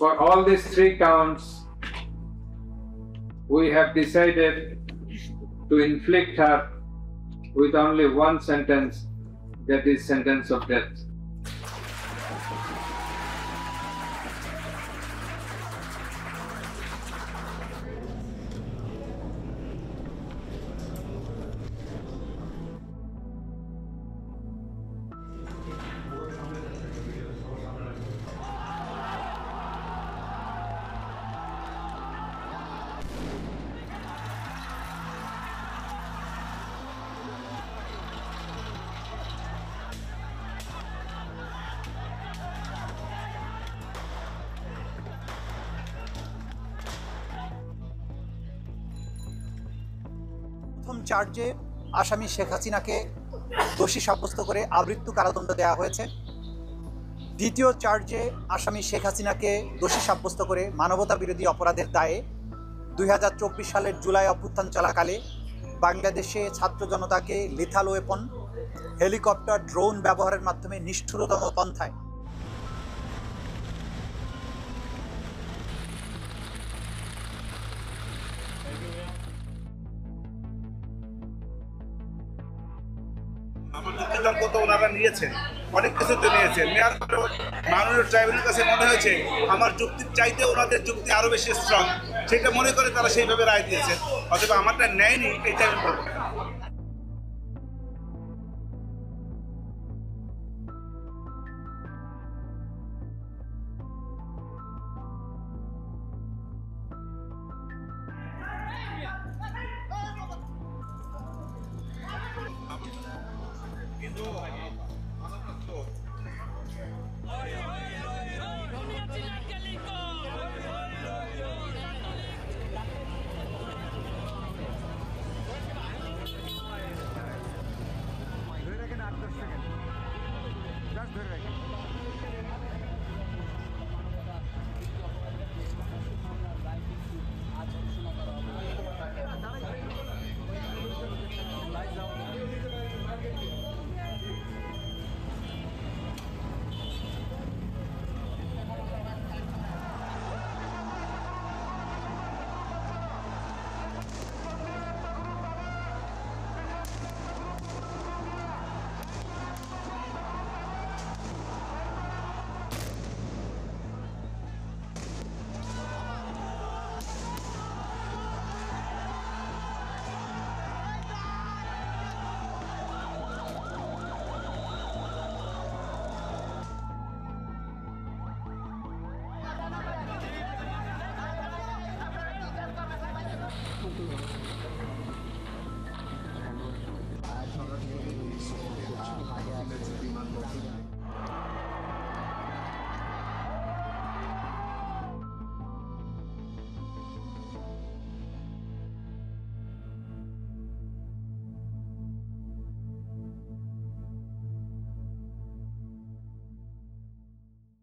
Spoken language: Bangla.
For all these three counts, we have decided to inflict her with only one sentence, that is sentence of death. প্রথম চার্জে আসামি শেখ হাসিনাকে দোষী সাব্যস্ত করে আমৃত্যু কারাদণ্ড দেওয়া হয়েছে। দ্বিতীয় চার্জে আসামি শেখ হাসিনাকে দোষী সাব্যস্ত করে মানবতা বিরোধী অপরাধের দায়ে 2024 সালের জুলাই অভ্যুত্থান চলাকালে বাংলাদেশে ছাত্র জনতাকে লিথাল ওয়েপন, হেলিকপ্টার, ড্রোন ব্যবহারের মাধ্যমে নিষ্ঠুরতম পন্থায় আমার যুক্তিতর্ক তো ওনারা নিয়েছেন, অনেক কিছুতে নিয়েছেন। নেওয়ার পরে মাননীয় ট্রাইব্যুনালের কাছে মনে হয়েছে আমার যুক্তির চাইতে ওনাদের যুক্তি আরও বেশি স্ট্রং, সেটা মনে করে তারা সেইভাবে রায় দিয়েছেন। অথবা আমারটা নেয়নি, এইটা আমি বলবো।